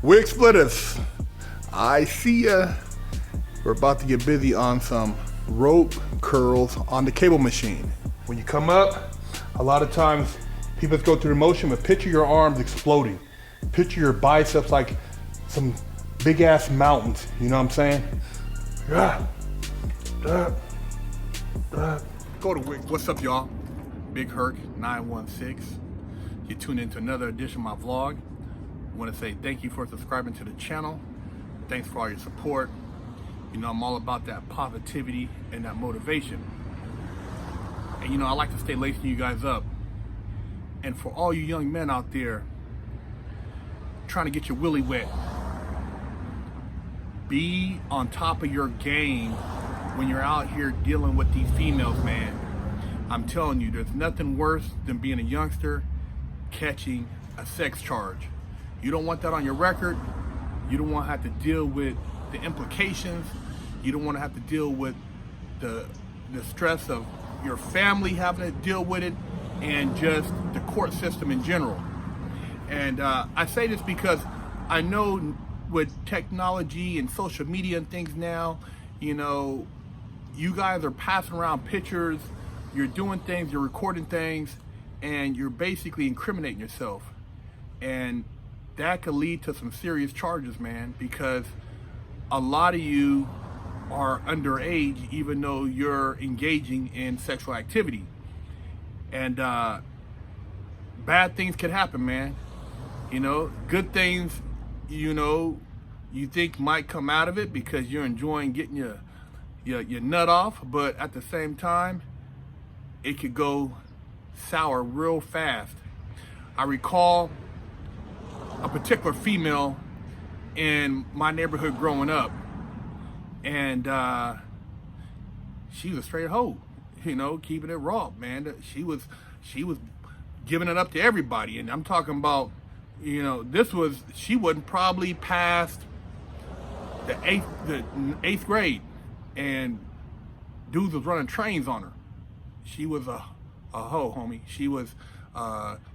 Wig splitters, I see ya. We're about to get busy on some rope curls on the cable machine. When you come up, a lot of times people go through the motion, but picture your arms exploding. Picture your biceps like some big ass mountains, you know what I'm saying? Go to Wig. What's up, y'all? Big Herc 916. You tune into another edition of my vlog. I want to say thank you for subscribing to the channel. Thanks for all your support. You know, I'm all about that positivity and that motivation. And you know, I like to stay lacing you guys up. And for all you young men out there trying to get your willy wet, be on top of your game when you're out here dealing with these females, man. I'm telling you, there's nothing worse than being a youngster catching a sex charge. You don't want that on your record. You don't want to have to deal with the implications. You don't want to have to deal with the stress of your family having to deal with it, and just the court system in general. And I say this because I know with technology and social media and things now, you know, you guys are passing around pictures, you're doing things, you're recording things, and you're basically incriminating yourself. And that could lead to some serious charges, man, because a lot of you are underage even though you're engaging in sexual activity. And bad things can happen, man. You know, good things, you know, you think might come out of it because you're enjoying getting your nut off, but at the same time, it could go sour real fast. I recall a particular female in my neighborhood growing up, and she was a straight hoe, you know, keeping it raw, man. She was giving it up to everybody, and I'm talking about, you know, she wasn't probably past the eighth grade, and dudes was running trains on her. She was a hoe, homie. She was,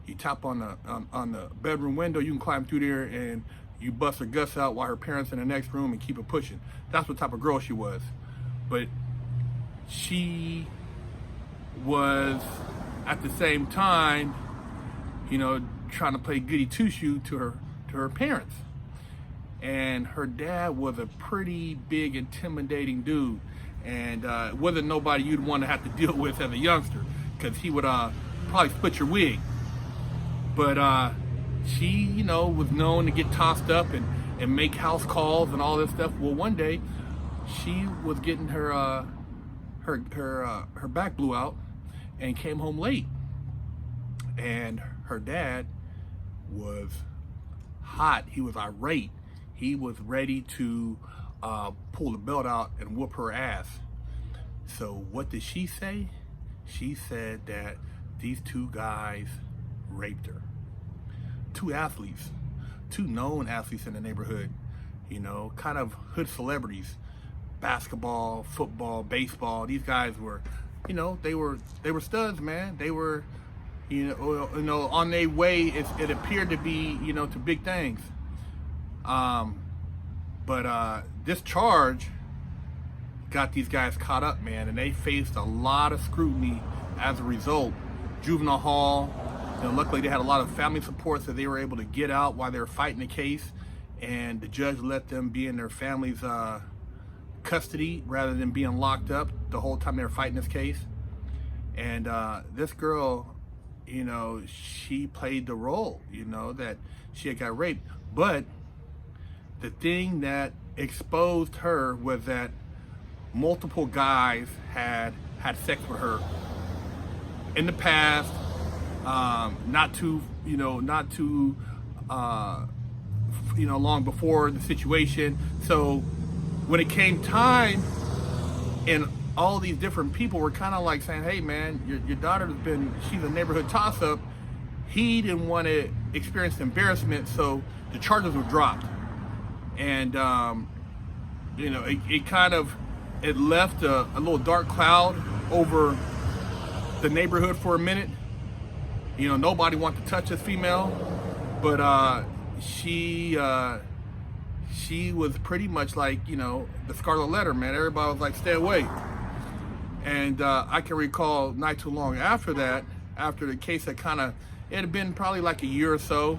you tap on the bedroom window, you can climb through there and you bust her guts out while her parents in the next room and keep it pushing. That's what type of girl she was. But she was, at the same time, you know, trying to play goody two-shoe to her parents. And her dad was a pretty big, intimidating dude. And it wasn't nobody you'd want to have to deal with as a youngster, because he would probably split your wig. But she, you know, was known to get tossed up and make house calls and all this stuff. Well, one day she was getting her back blew out and came home late. And her dad was hot. He was irate. He was ready to pull the belt out and whoop her ass. So what did she say? She said that these two guys raped her. Two athletes, two known athletes in the neighborhood, you know, kind of hood celebrities, basketball, football, baseball. These guys were, you know, they were studs, man. They were, you know, on their way. It appeared to be, you know, to big things. But this charge got these guys caught up, man, and they faced a lot of scrutiny as a result. Juvenile hall, you know, luckily they had a lot of family support, so they were able to get out while they were fighting the case, and the judge let them be in their family's custody rather than being locked up the whole time they were fighting this case. And this girl, you know, she played the role, you know, that she had got raped. But the thing that exposed her was that multiple guys had sex with her in the past, not too long before the situation. So when it came time, and all these different people were kind of like saying, hey man, your daughter's she's a neighborhood toss-up, he didn't want to experience embarrassment, so the charges were dropped. And you know, it left a little dark cloud over the neighborhood for a minute. You know, nobody wanted to touch this female, but she she was pretty much like, you know, the Scarlet Letter, man. Everybody was like, stay away. And I can recall not too long after that, after the case had it had been probably like a year or so,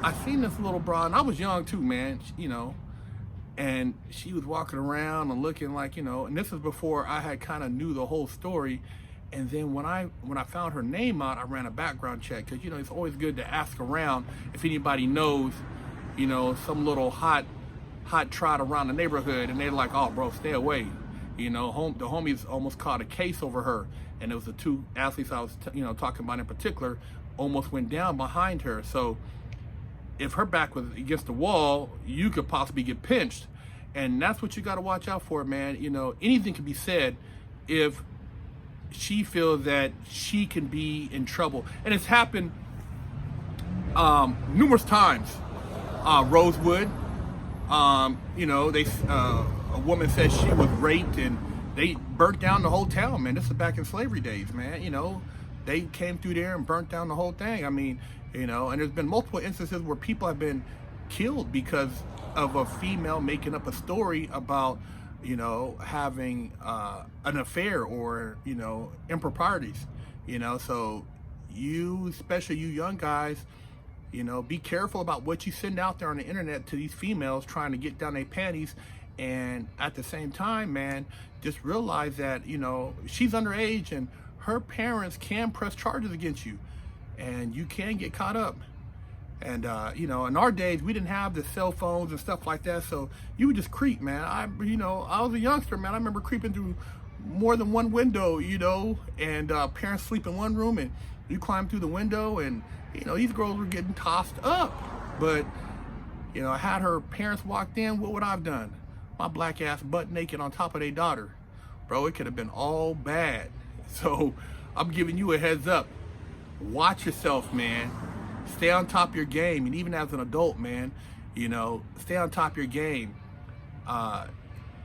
I seen this little broad, and I was young too, man, you know, and she was walking around and looking like, you know, and this is before I had kind of knew the whole story. And then when I found her name out, I ran a background check, because, you know, it's always good to ask around if anybody knows, you know, some little hot trot around the neighborhood, and they're like, oh, bro, stay away. You know, the homies almost caught a case over her, and it was the two athletes I was, you know, talking about in particular, almost went down behind her. So if her back was against the wall, you could possibly get pinched, and that's what you got to watch out for, man. You know, anything can be said if she feels that she can be in trouble, and it's happened numerous times. Rosewood, you know, a woman said she was raped, and they burnt down the whole town, man. This is back in slavery days, man. You know, they came through there and burnt down the whole thing. I mean, you know, and there's been multiple instances where people have been killed because of a female making up a story about, you know, having an affair or, you know, improprieties, you know. So you, especially you young guys, you know, be careful about what you send out there on the internet to these females trying to get down their panties. And at the same time, man, just realize that, you know, she's underage, and her parents can press charges against you, and you can get caught up. And, you know, in our days, we didn't have the cell phones and stuff like that, so you would just creep, man. I was a youngster, man. I remember creeping through more than one window, you know, and parents sleep in one room, and you climb through the window, and, you know, these girls were getting tossed up. But, you know, had her parents walked in, what would I have done? My black ass butt naked on top of their daughter. Bro, it could have been all bad. So I'm giving you a heads up. Watch yourself, man. Stay on top of your game. And even as an adult, man, you know, stay on top of your game.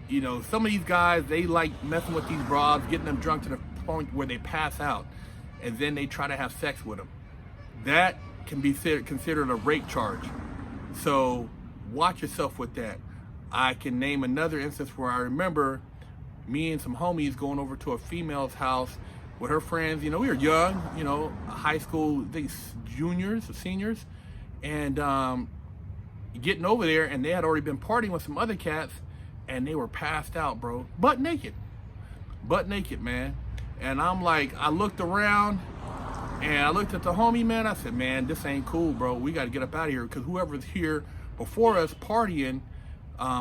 You know, some of these guys, they like messing with these broads, getting them drunk to the point where they pass out, and then they try to have sex with them. That can be considered a rape charge. So watch yourself with that. I can name another instance where I remember me and some homies going over to a female's house with her friends. You know, we were young, you know, high school, juniors or seniors, and getting over there, and they had already been partying with some other cats, and they were passed out, bro, butt naked, man. And I'm like, I looked around, and I looked at the homie, man. I said, man, this ain't cool, bro. We got to get up out of here, because whoever's here before us partying,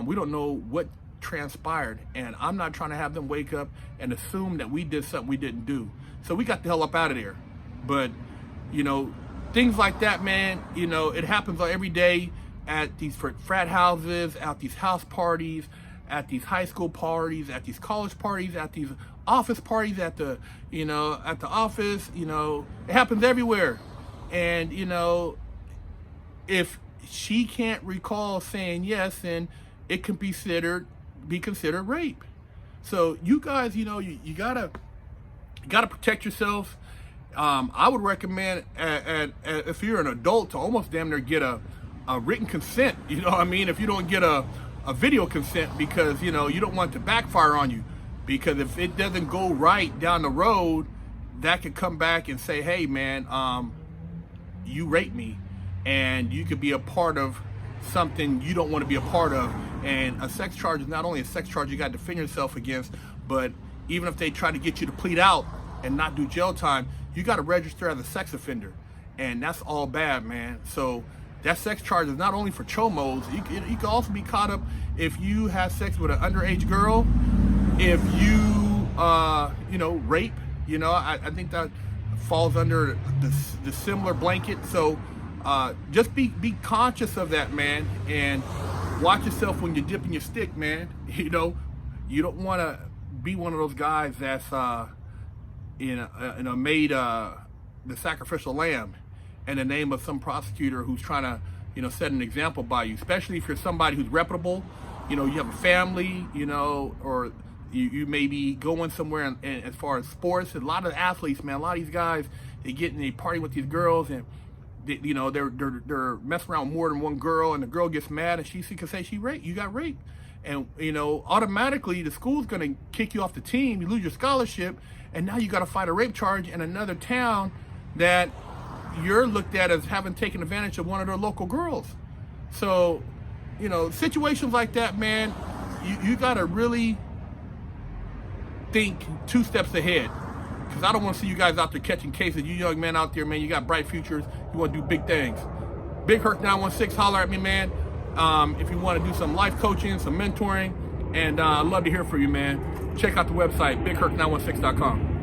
we don't know what transpired, and I'm not trying to have them wake up and assume that we did something we didn't do. So we got the hell up out of there. But, you know, things like that, man, you know, it happens every day at these frat houses, at these house parties, at these high school parties, at these college parties, at these office parties, at the, you know, at the office. You know, it happens everywhere. And, you know, if she can't recall saying yes, then it can be considered rape. So you guys, you know, you gotta protect yourself. I would recommend, if you're an adult, to almost damn near get a written consent. You know what I mean? If you don't get a video consent, because, you know, you don't want it to backfire on you. Because if it doesn't go right down the road, that could come back and say, hey, man, you raped me. And you could be a part of something you don't want to be a part of. And a sex charge is not only a sex charge you got to defend yourself against, but even if they try to get you to plead out and not do jail time, you got to register as a sex offender. And that's all bad, man. So that sex charge is not only for chomos. You can also be caught up if you have sex with an underage girl, if you, you know, rape. You know, I think that falls under the similar blanket. So just be conscious of that, man, and watch yourself when you're dipping your stick, man. You know, you don't want to be one of those guys that's made the sacrificial lamb in the name of some prosecutor who's trying to, you know, set an example by you. Especially if you're somebody who's reputable, you know, you have a family, you know, or you may be going somewhere as far as sports. A lot of athletes, man, a lot of these guys, they get in, they party with these girls, and they're messing around with more than one girl, and the girl gets mad, and she can say you got raped, and automatically the school's gonna kick you off the team. You lose your scholarship, and now you got to fight a rape charge in another town that you're looked at as having taken advantage of one of their local girls. So, situations like that, man, you got to really think 2 steps ahead. Because I don't want to see you guys out there catching cases. You young men out there, man, you got bright futures. You want to do big things. Big Herc 916, holler at me, man. If you want to do some life coaching, some mentoring, and I'd love to hear from you, man. Check out the website, bigherc916.com.